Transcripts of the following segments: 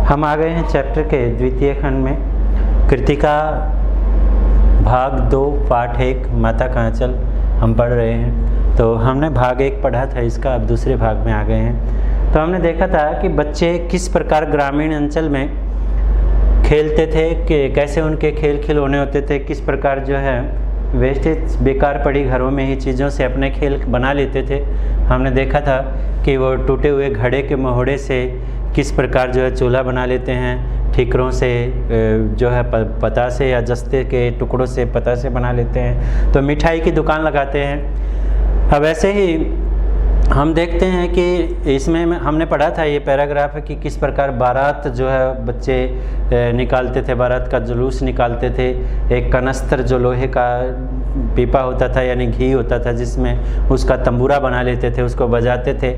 हम आ गए हैं चैप्टर के द्वितीय खंड में। कृतिका भाग 2 पाठ 1 माता का आंचल हम पढ़ रहे हैं। तो हमने भाग 1 पढ़ा था इसका, अब दूसरे भाग में आ गए हैं। तो हमने देखा था कि बच्चे किस प्रकार ग्रामीण अंचल में खेलते थे, कि कैसे उनके खेल खिलौने होते थे, किस प्रकार जो है वेस्टेज बेकार पड़ी घरों में ही चीज़ों से अपने खेल बना लेते थे। हमने देखा था कि वो टूटे हुए घड़े के महोड़े से किस प्रकार जो है चूल्हा बना लेते हैं, ठीकरों से जो है पतासे या जस्ते के टुकड़ों से पतासे बना लेते हैं, तो मिठाई की दुकान लगाते हैं। अब ऐसे ही हम देखते हैं कि इसमें हमने पढ़ा था, ये पैराग्राफ है कि किस प्रकार बारात जो है बच्चे निकालते थे, बारात का जुलूस निकालते थे। एक कनस्तर जो लोहे का पीपा होता था यानी घी होता था, जिसमें उसका तंबूरा बना लेते थे, उसको बजाते थे।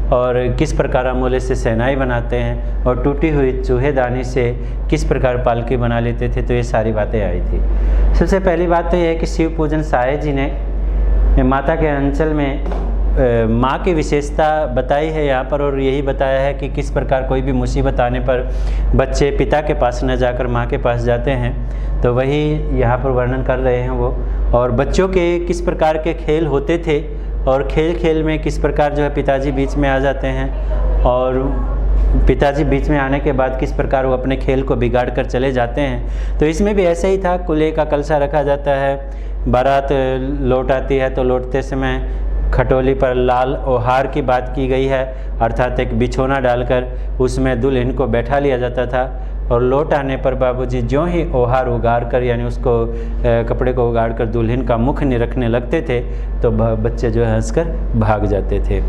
और किस प्रकार अमोले से सहनाई बनाते हैं, और टूटी हुई चूहेदानी से किस प्रकार पालकी बना लेते थे। तो ये सारी बातें आई थी। सबसे पहली बात तो ये है कि शिव पूजन साय जी ने माता के अंचल में माँ की विशेषता बताई है यहाँ पर, और यही बताया है कि किस प्रकार कोई भी मुसीबत आने पर बच्चे पिता के पास न जाकर माँ के पास जाते हैं। तो वही यहाँ पर वर्णन कर रहे हैं वो, और बच्चों के किस प्रकार के खेल होते थे, और खेल खेल में किस प्रकार जो है पिताजी बीच में आ जाते हैं, और पिताजी बीच में आने के बाद किस प्रकार वो अपने खेल को बिगाड़ कर चले जाते हैं। तो इसमें भी ऐसे ही था। कुल्हे का कलशा रखा जाता है, बारात लौट आती है, तो लौटते समय खटोली पर लाल ओहार की बात की गई है, अर्थात एक बिछोना डालकर उसमें दुल्हन को बैठा लिया जाता था, और लौट आने पर बाबूजी ज्यों ही ओहार उगाड़ कर यानी उसको कपड़े को उगाड़ कर दुल्हन का मुख निरखने लगते थे, तो बच्चे जो है हंसकर भाग जाते थे।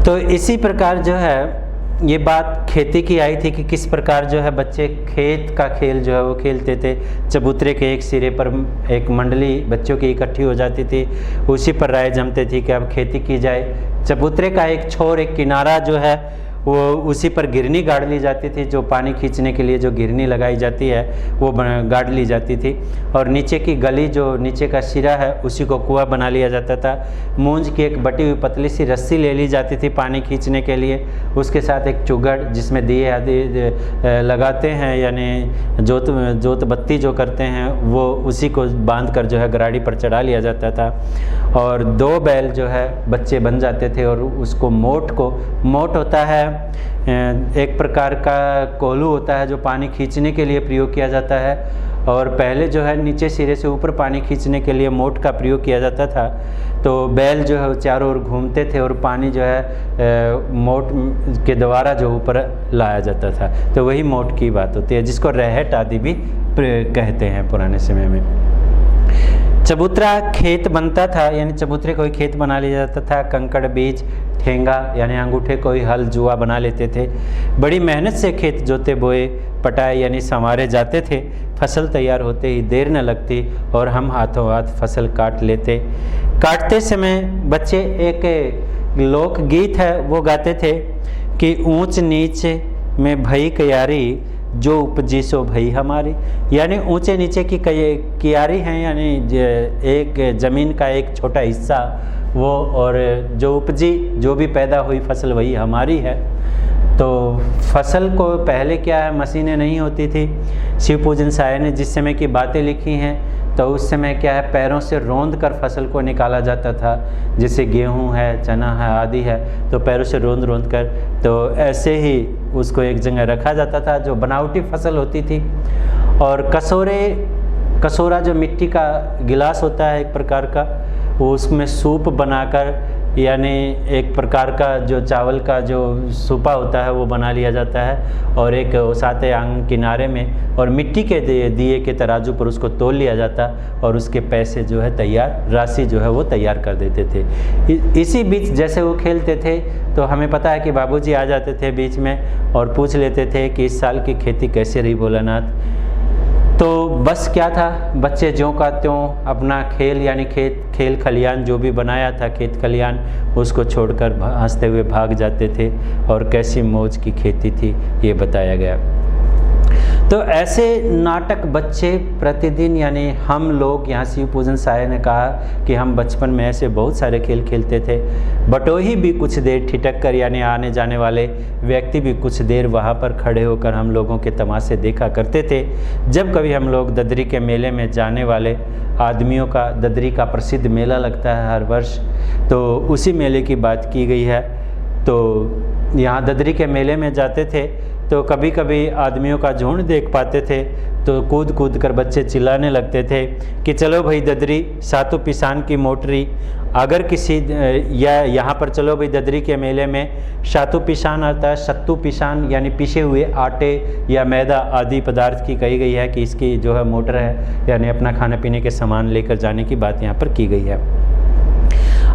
तो इसी प्रकार जो है ये बात खेती की आई थी कि किस प्रकार जो है बच्चे खेत का खेल जो है वो खेलते थे। चबूतरे के एक सिरे पर एक मंडली बच्चों की इकट्ठी हो जाती थी, उसी पर राय जमती थी कि अब खेती की जाए। चबूतरे का एक छोर, एक किनारा जो है वो उसी पर गिरनी गाड़ ली जाती थी, जो पानी खींचने के लिए जो गिरनी लगाई जाती है वो गाड़ ली जाती थी, और नीचे की गली जो नीचे का सिरा है उसी को कुआं बना लिया जाता था। मूंज की एक बटी हुई पतली सी रस्सी ले ली जाती थी पानी खींचने के लिए, उसके साथ एक चुगड़ जिसमें दिए आदि लगाते हैं यानी जोत बत्ती जो करते हैं वो, उसी को बांध कर जो है गराड़ी पर चढ़ा लिया जाता था। और 2 बैल जो है बच्चे बन जाते थे, और उसको मोट होता है एक प्रकार का कोल्हू होता है जो पानी खींचने के लिए प्रयोग किया जाता है, और पहले जो है नीचे सिरे से ऊपर पानी खींचने के लिए मोट का प्रयोग किया जाता था। तो बैल जो है चारों ओर घूमते थे और पानी जो है मोट के द्वारा जो ऊपर लाया जाता था। तो वही मोट की बात होती है, जिसको रहट आदि भी कहते हैं पुराने समय में। चबूतरा खेत बनता था, यानी चबूतरे को ही खेत बना लिया जाता था। कंकड़ बीज ठेंगा यानी अंगूठे को ही हल जुआ बना लेते थे। बड़ी मेहनत से खेत जोते बोए पटाए यानी संवारे जाते थे। फसल तैयार होते ही देर न लगती और हम हाथों हाथ फसल काट लेते। काटते समय बच्चे एक लोकगीत है वो गाते थे कि ऊंच नीच में भई क्यारी, जो उपजी सो भई हमारी। यानी ऊंचे नीचे की कियारी हैं, यानी एक ज़मीन का एक छोटा हिस्सा वो, और जो उपजी जो भी पैदा हुई फसल वही हमारी है। तो फसल को पहले क्या है, मशीनें नहीं होती थी। शिव पूजन साय ने जिस समय की बातें लिखी हैं तो उस समय क्या है, पैरों से रौंद कर फसल को निकाला जाता था। जैसे गेहूं है, चना है आदि है, तो पैरों से रौंद कर, तो ऐसे ही उसको एक जगह रखा जाता था जो बनावटी फसल होती थी। और कसोरा जो मिट्टी का गिलास होता है एक प्रकार का, वो उसमें सूप बनाकर यानी एक प्रकार का जो चावल का जो सूपा होता है वो बना लिया जाता है, और एक ओसाते आंग किनारे में और मिट्टी के दिए के तराजू पर उसको तोल लिया जाता, और उसके पैसे जो है तैयार राशि जो है वो तैयार कर देते थे। इसी बीच जैसे वो खेलते थे तो हमें पता है कि बाबूजी आ जाते थे बीच में और पूछ लेते थे कि इस साल की खेती कैसे रही भोलानाथ। तो बस क्या था, बच्चे ज्यों का त्यों अपना खेल यानी खेल खलियान जो भी बनाया था खेत खलियान, उसको छोड़कर हंसते हुए भाग जाते थे, और कैसी मौज की खेती थी ये बताया गया। तो ऐसे नाटक बच्चे प्रतिदिन, यानी हम लोग, यहाँ शिव पूजन साय ने कहा कि हम बचपन में ऐसे बहुत सारे खेल खेलते थे। बटोही भी कुछ देर ठिठक कर, यानी आने जाने वाले व्यक्ति भी कुछ देर वहाँ पर खड़े होकर हम लोगों के तमाशे देखा करते थे। जब कभी हम लोग ददरी के मेले में जाने वाले आदमियों का, ददरी का प्रसिद्ध मेला लगता है हर वर्ष, तो उसी मेले की बात की गई है। तो यहाँ ददरी के मेले में जाते थे तो कभी कभी आदमियों का झुंड देख पाते थे तो कूद कूद कर बच्चे चिल्लाने लगते थे कि चलो भाई ददरी सातों पिसान की मोटरी, अगर किसी या यहाँ पर चलो भाई ददरी के मेले में सातों पिसान आता है, सत्तू पिसान यानी पिसे हुए आटे या मैदा आदि पदार्थ की कही गई है कि इसकी जो है मोटर है, यानी अपना खाने पीने के सामान लेकर जाने की बात यहाँ पर की गई है।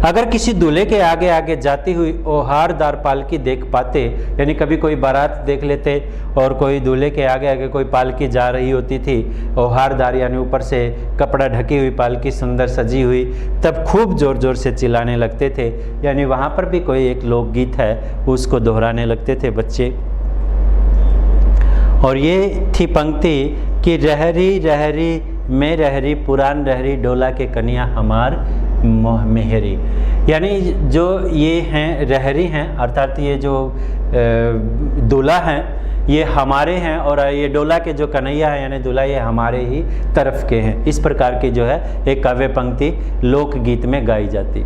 अगर किसी दूल्हे के आगे आगे जाती हुई ओहारदार पालकी देख पाते, यानी कभी कोई बारात देख लेते और कोई दूल्हे के आगे आगे कोई पालकी जा रही होती थी, ओहारदार यानी ऊपर से कपड़ा ढकी हुई पालकी सुंदर सजी हुई, तब खूब ज़ोर ज़ोर से चिल्लाने लगते थे। यानी वहाँ पर भी कोई एक लोकगीत है उसको दोहराने लगते थे बच्चे। और ये थी पंक्ति कि रहरी रहरी में रहरी पुरान रहरी डोला के कन्या हमार मोह मेहरी। यानी जो ये हैं रहरी हैं, अर्थात ये जो दूल्हा हैं ये हमारे हैं और ये डोला के जो कन्हैया है यानी दूल्हा ये हमारे ही तरफ के हैं। इस प्रकार की जो है एक काव्य पंक्ति लोकगीत में गाई जाती।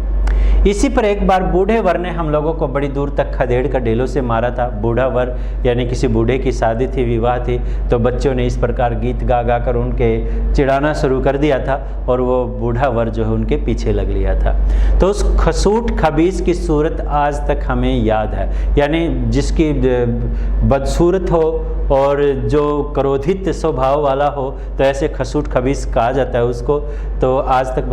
इसी पर एक बार बूढ़े वर ने हम लोगों को बड़ी दूर तक खदेड़ कर ढेलों से मारा था। बूढ़ा वर यानी किसी बूढ़े की शादी थी, विवाह थी, तो बच्चों ने इस प्रकार गीत गा गा कर उनके चिढ़ाना शुरू कर दिया था और वो बूढ़ा वर जो है उनके पीछे लग लिया था। तो उस खसूट खबीस की सूरत आज तक हमें याद है, यानी जिसकी बदसूरत हो और जो क्रोधित स्वभाव वाला हो तो ऐसे खसूट खबीस कहा जाता है उसको। तो आज तक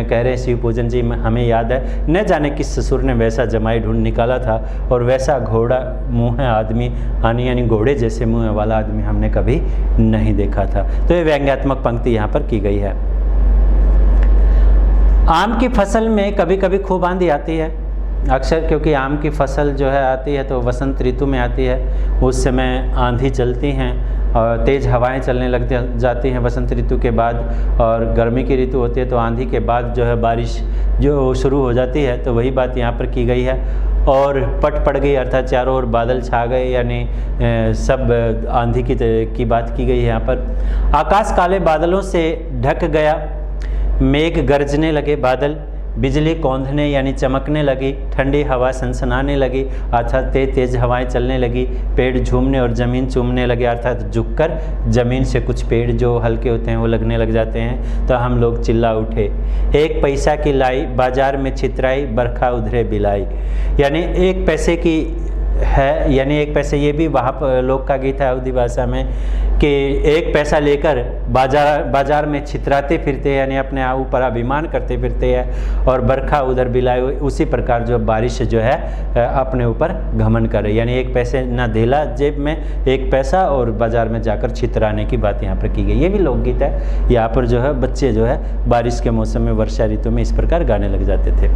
कह रहे हैं शिव पूजन जी हमें याद है, न जाने किस ससुर ने वैसा जमाई ढूंढ निकाला था और वैसा घोड़ा मुँह है आदमी यानी घोड़े जैसे मुँह वाला आदमी हमने कभी नहीं देखा था। तो ये व्यंग्यात्मक पंक्ति यहाँ पर की गई है। आम की फसल में कभी कभी खूब आंधी आती है अक्सर, क्योंकि आम की फसल जो है आती है तो वसंत ऋतु में आती है। उस समय आंधी चलती हैं और तेज़ हवाएं चलने लग जाती हैं वसंत ऋतु के बाद, और गर्मी की ऋतु होती है तो आंधी के बाद जो है बारिश जो शुरू हो जाती है। तो वही बात यहाँ पर की गई है। और पट पड़ गई अर्थात चारों ओर बादल छा गए, यानी सब आंधी की बात की गई है यहाँ पर। आकाश काले बादलों से ढक गया, मेघ गरजने लगे बादल, बिजली कौंधने यानी चमकने लगी, ठंडी हवा सनसनाने लगी अर्थात तेज हवाएं चलने लगी, पेड़ झूमने और ज़मीन चूमने लगे अर्थात झुककर ज़मीन से कुछ पेड़ जो हल्के होते हैं वो लगने लग जाते हैं। तो हम लोग चिल्ला उठे, एक पैसा की लाई बाजार में छितराई, बरखा उधरे बिलाई। यानी एक पैसे की है, यानी एक पैसे, ये भी वहाँ पर लोक का गीत है अवधी भाषा में कि एक पैसा लेकर बाजार में छितराते फिरते हैं, यानी अपने ऊपर अभिमान करते फिरते हैं, और बरखा उधर बिलाए। उसी प्रकार जो बारिश जो है अपने ऊपर घमंड करे, यानी एक पैसे ना धेला जेब में, एक पैसा और बाजार में जाकर छितराने की बात यहाँ पर की गई। ये भी लोकगीत है। यहाँ पर जो है बच्चे जो है बारिश के मौसम में, वर्षा ऋतु में इस प्रकार गाने लग जाते थे।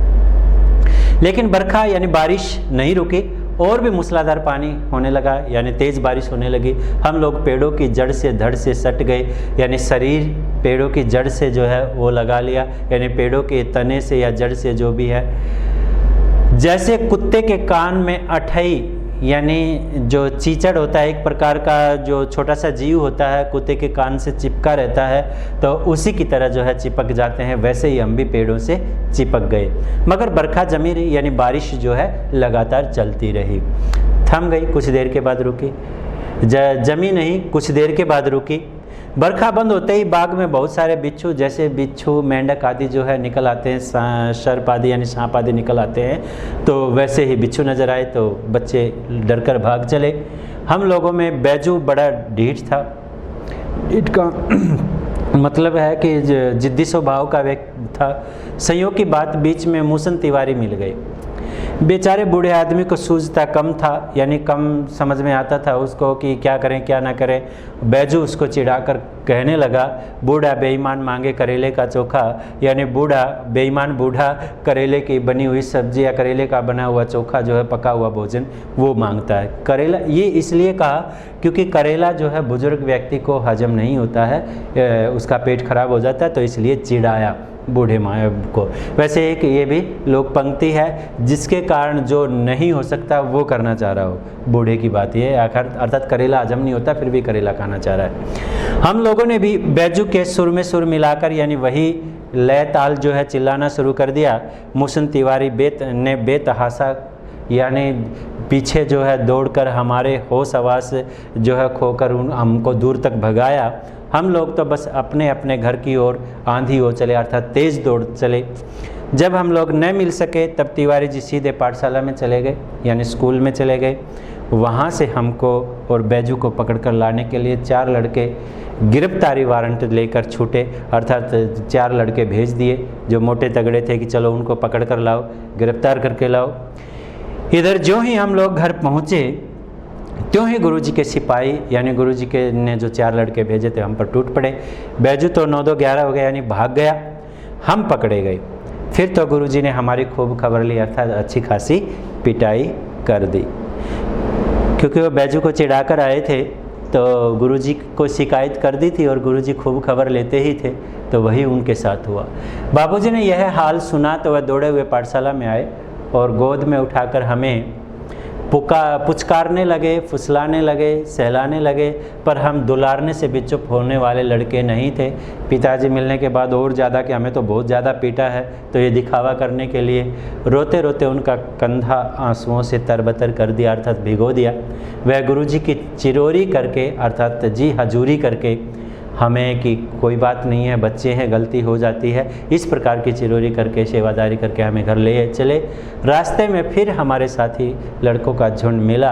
लेकिन बरखा यानी बारिश नहीं रुकी और भी मूसलाधार पानी होने लगा, यानी तेज़ बारिश होने लगी। हम लोग पेड़ों की जड़ से धड़ से सट गए, यानी शरीर पेड़ों की जड़ से जो है वो लगा लिया, यानी पेड़ों के तने से या जड़ से जो भी है। जैसे कुत्ते के कान में अठई, यानी जो चीचड़ होता है एक प्रकार का जो छोटा सा जीव होता है, कुत्ते के कान से चिपका रहता है, तो उसी की तरह जो है चिपक जाते हैं। वैसे ही हम भी पेड़ों से चिपक गए, मगर बरखा जमी रही, यानी बारिश जो है लगातार चलती रही। थम गई, कुछ देर के बाद रुकी, जमी नहीं, कुछ देर के बाद रुकी। बरखा बंद होते ही बाग में बहुत सारे बिच्छू, जैसे बिच्छू मेंढक आदि जो है निकल आते हैं, सर्प आदि यानी सांप आदि निकल आते हैं, तो वैसे ही बिच्छू नजर आए तो बच्चे डरकर भाग चले। हम लोगों में बैजू बड़ा ढीठ था। ढीठ का मतलब है कि जिद्दी स्वभाव का व्यक्ति था। संयोग की बात बीच में मूसन तिवारी मिल गए। बेचारे बूढ़े आदमी को सूझता कम था, यानी कम समझ में आता था उसको कि क्या करें क्या ना करें। बैजू उसको चिढ़ाकर कहने लगा, बूढ़ा बेईमान मांगे करेले का चोखा, यानी बूढ़ा बेईमान बूढ़ा करेले की बनी हुई सब्जी या करेले का बना हुआ चोखा जो है, पका हुआ भोजन वो मांगता है। करेला ये इसलिए कहा क्योंकि करेला जो है बुजुर्ग व्यक्ति को हजम नहीं होता है, उसका पेट खराब हो जाता है, तो इसलिए चिढ़ाया बूढ़े माँ को। वैसे एक ये भी लोक पंक्ति है जिसके कारण जो नहीं हो सकता वो करना चाह रहा हो, बूढ़े की बात ये अर्थात करेला हजम नहीं होता फिर भी करेला खाना चाह रहा है। हम लोगों ने भी बैजू के सुर में सुर मिलाकर यानी वही लय ताल जो है चिल्लाना शुरू कर दिया। मुसन तिवारी ने बेतहासा यानी पीछे जो है दौड़कर हमारे होश हवास जो है खोकर हमको दूर तक भगाया। हम लोग तो बस अपने अपने घर की ओर आंधी हो चले, अर्थात तेज़ दौड़ चले। जब हम लोग न मिल सके तब तिवारी जी सीधे पाठशाला में चले गए, यानी स्कूल में चले गए। वहाँ से हमको और बैजू को पकड़कर लाने के लिए 4 लड़के गिरफ्तारी वारंट लेकर छूटे, अर्थात 4 लड़के भेज दिए जो मोटे तगड़े थे कि चलो उनको पकड़ कर लाओ, गिरफ्तार करके लाओ। इधर जो ही हम लोग घर पहुँचे त्यों ही गुरुजी के सिपाही यानी गुरुजी के ने जो 4 लड़के भेजे थे हम पर टूट पड़े। बैजू तो 9-2-11 हो गया यानी भाग गया, हम पकड़े गए। फिर तो गुरुजी ने हमारी खूब खबर ली, अर्थात अच्छी खासी पिटाई कर दी। क्योंकि वो बैजू को चिढ़ा कर आए थे तो गुरुजी को शिकायत कर दी थी और गुरुजी खूब खबर लेते ही थे, तो वही उनके साथ हुआ। बाबूजी ने यह हाल सुना तो वह दौड़े हुए पाठशाला में आए और गोद में उठाकर हमें पुचकारने लगे, फुसलाने लगे, सहलाने लगे, पर हम दुलारने से भी चुप होने वाले लड़के नहीं थे। पिताजी मिलने के बाद और ज़्यादा कि हमें तो बहुत ज़्यादा पीटा है, तो ये दिखावा करने के लिए रोते रोते उनका कंधा आंसुओं से तरबतर कर दिया, अर्थात भिगो दिया। वह गुरुजी की चिरोरी करके अर्थात जी हजूरी करके हमें कि कोई बात नहीं है, बच्चे हैं, गलती हो जाती है, इस प्रकार की चिरोरी करके सेवादारी करके हमें घर ले चले। रास्ते में फिर हमारे साथी लड़कों का झुंड मिला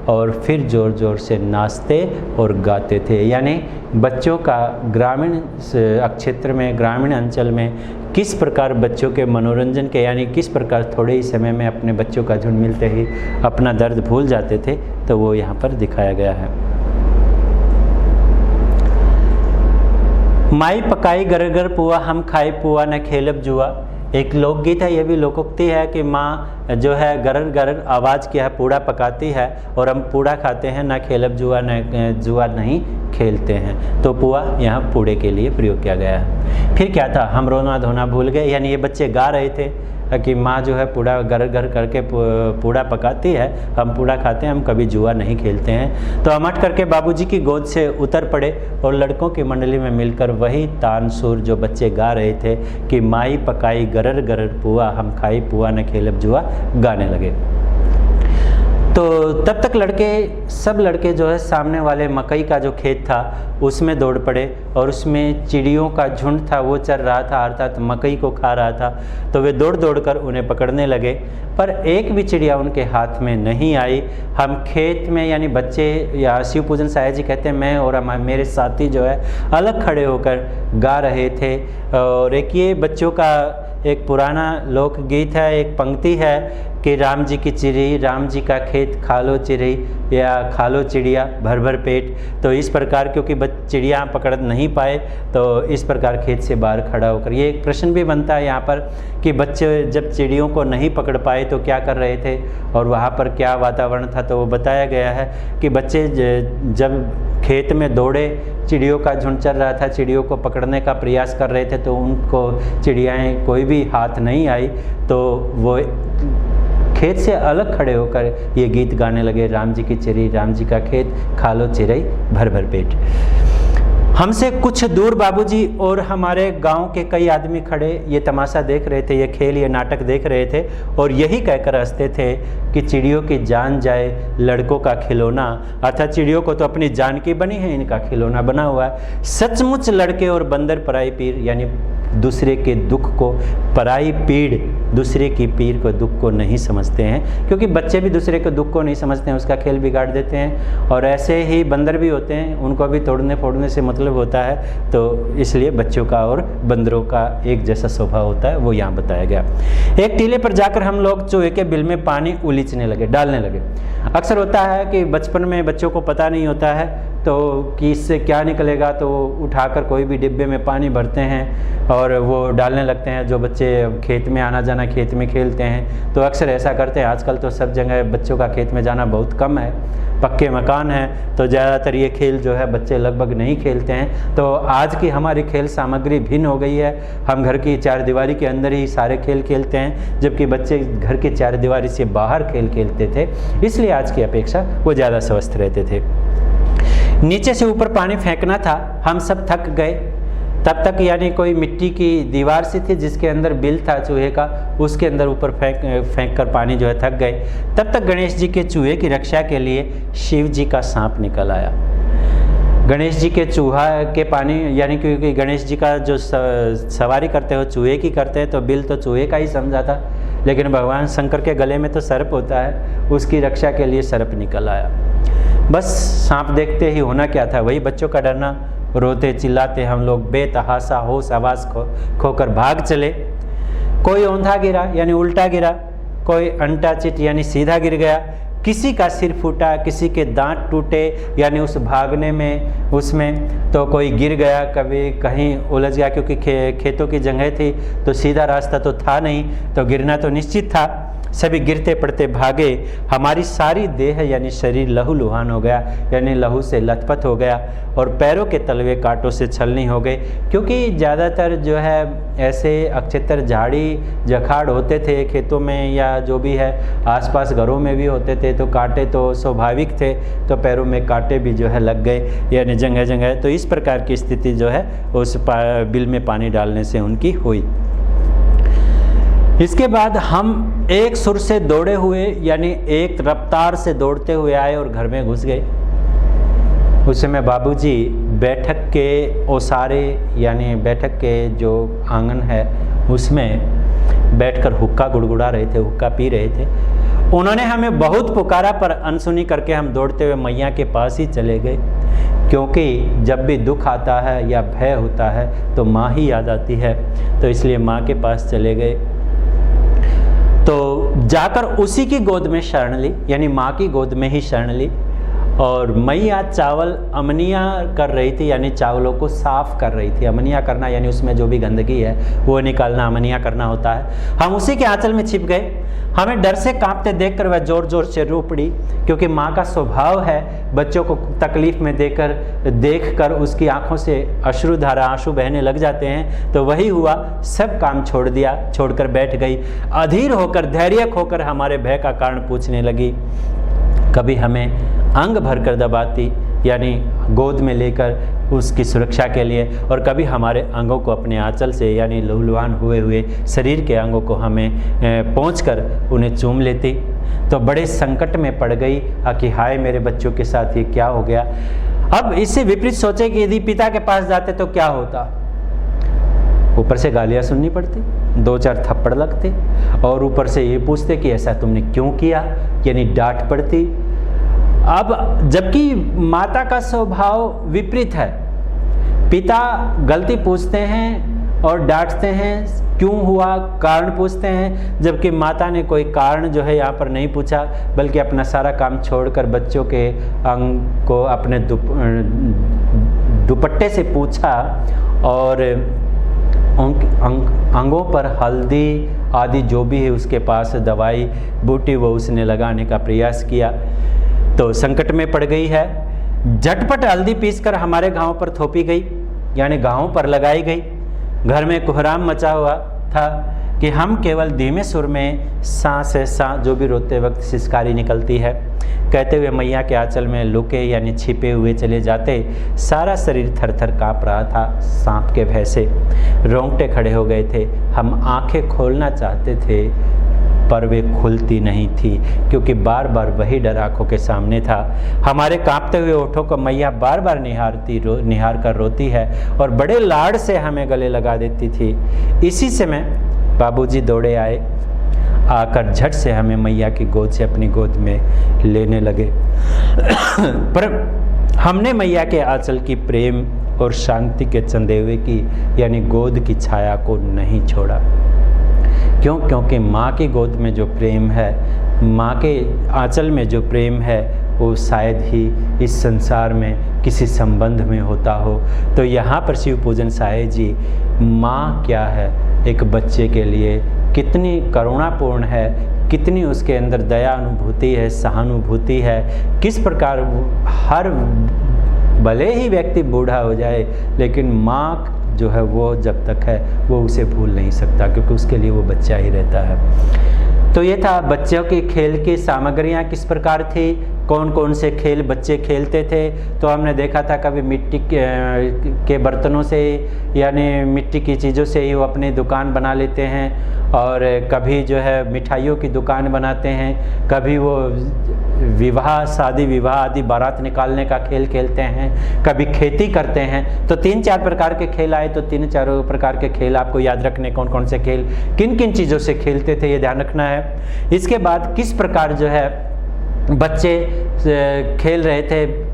और फिर ज़ोर ज़ोर से नाचते और गाते थे। यानी बच्चों का ग्रामीण क्षेत्र में, ग्रामीण अंचल में किस प्रकार बच्चों के मनोरंजन के यानी किस प्रकार थोड़े ही समय में अपने बच्चों का झुंड मिलते ही अपना दर्द भूल जाते थे, तो वो यहाँ पर दिखाया गया है। माई पकाई गरगर पुआ, हम खाए पुआ न खेलब जुआ। एक लोकगीत है, यह भी लोकोक्ति है कि माँ जो है गरर गरर आवाज़ किया है पूड़ा पकाती है और हम पूड़ा खाते हैं, ना खेलब जुआ न जुआ नहीं खेलते हैं। तो पुआ यहाँ पूड़े के लिए प्रयोग किया गया है। फिर क्या था, हम रोना धोना भूल गए, यानी ये बच्चे गा रहे थे कि माँ जो है पूड़ा घर घर करके पूड़ा पकाती है, हम पूड़ा खाते हैं, हम कभी जुआ नहीं खेलते हैं। तो हम हट करके बाबूजी की गोद से उतर पड़े और लड़कों की मंडली में मिलकर वही तान सुर जो बच्चे गा रहे थे कि माई पकाई गरर गरर पुआ, हम खाई पुआ न खेलब जुआ, गाने लगे। तो तब तक सब लड़के जो है सामने वाले मकई का जो खेत था उसमें दौड़ पड़े और उसमें चिड़ियों का झुंड था, वो चल रहा था, अर्थात मकई को खा रहा था। तो वे दौड़ दौड़ कर उन्हें पकड़ने लगे, पर एक भी चिड़िया उनके हाथ में नहीं आई। हम खेत में यानी बच्चे या शिव पूजन साया जी कहते हैं, मैं और मेरे साथी जो है अलग खड़े होकर गा रहे थे। और एक ये बच्चों का एक पुराना लोकगीत है, एक पंक्ति है कि राम जी की चिड़ी, राम जी का खेत, खा लो चिड़ी या खा लो चिड़िया भर भर पेट। तो इस प्रकार क्योंकि चिड़िया पकड़ नहीं पाए तो इस प्रकार खेत से बाहर खड़ा होकर, ये एक प्रश्न भी बनता है यहाँ पर कि बच्चे जब चिड़ियों को नहीं पकड़ पाए तो क्या कर रहे थे और वहाँ पर क्या वातावरण था। तो वो बताया गया है कि बच्चे जब खेत में दौड़े, चिड़ियों का झुंड चल रहा था, चिड़ियों को पकड़ने का प्रयास कर रहे थे, तो उनको चिड़ियाएँ कोई भी हाथ नहीं आई, तो वो खेत से अलग खड़े होकर ये गीत गाने लगे, राम जी की चिड़ी, राम जी का खेत, खा लो चिड़ई भर भर पेट। हमसे कुछ दूर बाबूजी और हमारे गांव के कई आदमी खड़े ये तमाशा देख रहे थे, ये खेल, ये नाटक देख रहे थे और यही कहकर हंसते थे कि चिड़ियों की जान जाए लड़कों का खिलौना, अर्थात चिड़ियों को तो अपनी जान की बनी है, इनका खिलौना बना हुआ है। सचमुच लड़के और बंदर पराई पीर, यानी दूसरे के दुख को, पराई पीड़ दूसरे की पीर को, दुख को नहीं समझते हैं, क्योंकि बच्चे भी दूसरे के दुख को नहीं समझते हैं, उसका खेल बिगाड़ देते हैं। और ऐसे ही बंदर भी होते हैं, उनको भी तोड़ने फोड़ने से मतलब मतलब होता है, तो इसलिए बच्चों का और बंदरों का एक जैसा स्वभाव होता है, वो यहाँ बताया गया। एक टीले पर जाकर हम लोग चूहे के बिल में पानी उलीचने लगे, डालने लगे। अक्सर होता है कि बचपन में बच्चों को पता नहीं होता है तो कि इससे क्या निकलेगा, तो उठाकर कोई भी डिब्बे में पानी भरते हैं और वो डालने लगते हैं। जो बच्चे खेत में आना जाना, खेत में खेलते हैं, तो अक्सर ऐसा करते हैं। आजकल तो सब जगह बच्चों का खेत में जाना बहुत कम है, पक्के मकान हैं, तो ज़्यादातर ये खेल जो है बच्चे लगभग नहीं खेलते हैं। तो आज की हमारी खेल सामग्री भिन्न हो गई है, हम घर की चारदीवारी के अंदर ही सारे खेल खेलते हैं, जबकि बच्चे घर की चारदीवारी से बाहर खेल खेलते थे, इसलिए आज की अपेक्षा वो ज़्यादा स्वस्थ रहते थे। नीचे से ऊपर पानी फेंकना था, हम सब थक गए। तब तक यानी कोई मिट्टी की दीवार सी थी जिसके अंदर बिल था चूहे का, उसके अंदर ऊपर फेंक कर पानी जो है थक गए। तब तक गणेश जी के चूहे की रक्षा के लिए शिव जी का सांप निकल आया। गणेश जी के चूहा के पानी, यानी क्योंकि गणेश जी का जो सवारी करते हो चूहे की करते हैं, तो बिल तो चूहे का ही समझा था, लेकिन भगवान शंकर के गले में तो सर्प होता है, उसकी रक्षा के लिए सर्प निकल आया। बस सांप देखते ही होना क्या था, वही बच्चों का डरना। रोते चिल्लाते हम लोग बेतहासा होश आवाज़ खोकर भाग चले। कोई औंधा गिरा यानी उल्टा गिरा, कोई अंटा चिट यानी सीधा गिर गया, किसी का सिर फूटा, किसी के दांत टूटे यानी उस भागने में उसमें, तो कोई गिर गया, कभी कहीं उलझ गया, क्योंकि खेतों की जगह थी तो सीधा रास्ता तो था नहीं, तो गिरना तो निश्चित था। सभी गिरते पड़ते भागे। हमारी सारी देह यानी शरीर लहूलुहान हो गया, यानी लहू से लथपथ हो गया, और पैरों के तलवे कांटों से छलनी हो गए, क्योंकि ज़्यादातर जो है ऐसे अक्षेत्र झाड़ी जखाड़ होते थे खेतों में, या जो भी है आसपास घरों में भी होते थे, तो कांटे तो स्वाभाविक थे, तो पैरों में कांटे भी जो है लग गए यानी जगह जगह। तो इस प्रकार की स्थिति जो है उस बिल में पानी डालने से उनकी हुई। इसके बाद हम एक सुर से दौड़े हुए यानी एक रफ्तार से दौड़ते हुए आए और घर में घुस गए। उस समय बाबूजी बैठक के ओसारे यानी बैठक के जो आंगन है उसमें बैठकर हुक्का गुड़गुड़ा रहे थे, हुक्का पी रहे थे। उन्होंने हमें बहुत पुकारा, पर अनसुनी करके हम दौड़ते हुए मैया के पास ही चले गए, क्योंकि जब भी दुख आता है या भय होता है तो माँ ही याद आती है, तो इसलिए माँ के पास चले गए। तो जाकर उसी की गोद में शरण ली, यानी माँ की गोद में ही शरण ली, और मैया चावल अमनिया कर रही थी, यानी चावलों को साफ कर रही थी। अमनिया करना यानी उसमें जो भी गंदगी है वो निकालना अमनिया करना होता है। हम उसी के आंचल में छिप गए। हमें डर से कांपते देखकर वह जोर जोर से रो पड़ी, क्योंकि माँ का स्वभाव है बच्चों को तकलीफ में देखकर उसकी आंखों से अश्रुधारा आंसू बहने लग जाते हैं। तो वही हुआ, सब काम छोड़ दिया, छोड़कर बैठ गई। अधीर होकर धैर्य खोकर हमारे भय का कारण पूछने लगी। कभी हमें अंग भरकर दबाती यानी गोद में लेकर उसकी सुरक्षा के लिए, और कभी हमारे अंगों को अपने आंचल से यानी लहूलुहान हुए शरीर के अंगों को हमें पहुंचकर उन्हें चूम लेती। तो बड़े संकट में पड़ गई कि हाय मेरे बच्चों के साथ ये क्या हो गया। अब इससे विपरीत सोचे कि यदि पिता के पास जाते तो क्या होता। ऊपर से गालियाँ सुननी पड़ती, 2-4 थप्पड़ लगते, और ऊपर से ये पूछते कि ऐसा तुमने क्यों किया, यानी डांट पड़ती। अब जबकि माता का स्वभाव विपरीत है, पिता गलती पूछते हैं और डांटते हैं, क्यों हुआ कारण पूछते हैं, जबकि माता ने कोई कारण जो है यहाँ पर नहीं पूछा, बल्कि अपना सारा काम छोड़कर बच्चों के अंग को अपने दुपट्टे से पूछा, और अंगों पर हल्दी आदि जो भी है उसके पास दवाई बूटी वो उसने लगाने का प्रयास किया। तो संकट में पड़ गई है। झटपट हल्दी पीसकर हमारे गांव पर थोपी गई, यानी गांव पर लगाई गई। घर में कोहराम मचा हुआ था कि हम केवल धीमे सुर में सांस है सांस, जो भी रोते वक्त सिसकारी निकलती है, कहते हुए मैया के आंचल में लुके यानी छिपे हुए चले जाते। सारा शरीर थर-थर काँप रहा था सांप के भय से, रोंगटे खड़े हो गए थे। हम आंखें खोलना चाहते थे पर वे खुलती नहीं थी, क्योंकि बार बार वही डर आंखों के सामने था। हमारे कांपते हुए ओठों को मैया बार बार निहार कर रोती है और बड़े लाड़ से हमें गले लगा देती थी। इसी समय बाबूजी दौड़े आए, आकर झट से हमें मैया की गोद से अपनी गोद में लेने लगे। पर हमने मैया के आंचल की प्रेम और शांति के चंदेवे की यानी गोद की छाया को नहीं छोड़ा। क्यों? क्योंकि माँ की गोद में जो प्रेम है, माँ के आंचल में जो प्रेम है, वो शायद ही इस संसार में किसी संबंध में होता हो। तो यहाँ पर शिव पूजन साहेब जी माँ क्या है, एक बच्चे के लिए कितनी करुणापूर्ण है, कितनी उसके अंदर दया अनुभूति है, सहानुभूति है, किस प्रकार हर भले ही व्यक्ति बूढ़ा हो जाए लेकिन माँ जो है वो जब तक है वो उसे भूल नहीं सकता, क्योंकि उसके लिए वो बच्चा ही रहता है। तो ये था बच्चों की खेल की सामग्रियाँ किस प्रकार थी, कौन कौन से खेल बच्चे खेलते थे। तो हमने देखा था कभी मिट्टी के बर्तनों से यानी मिट्टी की चीज़ों से ही वो अपनी दुकान बना लेते हैं, और कभी जो है मिठाइयों की दुकान बनाते हैं, कभी वो विवाह शादी विवाह आदि बारात निकालने का खेल खेलते हैं, कभी खेती करते हैं। तो 3-4 प्रकार के खेल आए। तो 3-4 प्रकार के खेल आपको याद रखने, कौन कौन से खेल किन किन चीज़ों से खेलते थे ये ध्यान रखना है। इसके बाद किस प्रकार जो है बच्चे खेल रहे थे,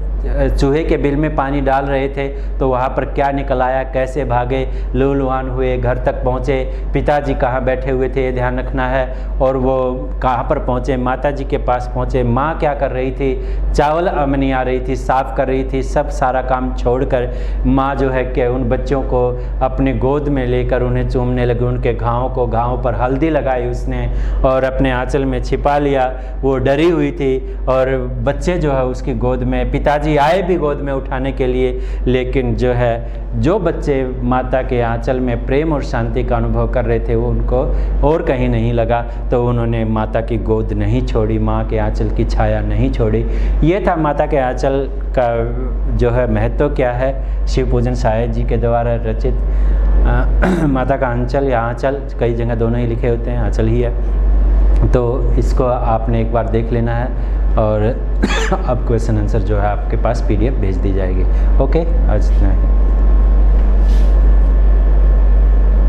चूहे के बिल में पानी डाल रहे थे तो वहाँ पर क्या निकल आया, कैसे भागे, लूलुहान हुए, घर तक पहुँचे, पिताजी कहाँ बैठे हुए थे ये ध्यान रखना है, और वो कहाँ पर पहुँचे, माताजी के पास पहुँचे, माँ क्या कर रही थी, चावल अमनी आ रही थी, साफ़ कर रही थी, सब सारा काम छोड़कर माँ जो है कि उन बच्चों को अपने गोद में लेकर उन्हें चूमने लगी, उनके घावों पर हल्दी लगाई उसने और अपने आंचल में छिपा लिया। वो डरी हुई थी और बच्चे जो है उसकी गोद में, पिताजी आए भी गोद में उठाने के लिए, लेकिन जो है जो बच्चे माता के आंचल में प्रेम और शांति का अनुभव कर रहे थे वो उनको और कहीं नहीं लगा, तो उन्होंने माता की गोद नहीं छोड़ी, माँ के आंचल की छाया नहीं छोड़ी। ये था माता के आंचल का जो है महत्व क्या है, शिव पूजन साहेब जी के द्वारा रचित माता का आंचल या आंचल, कई जगह दोनों ही लिखे होते हैं, आंचल ही है। तो इसको आपने एक बार देख लेना है और अब क्वेश्चन आंसर जो है आपके पास PDF भेज दी जाएगी। ओके, आज इतना ही।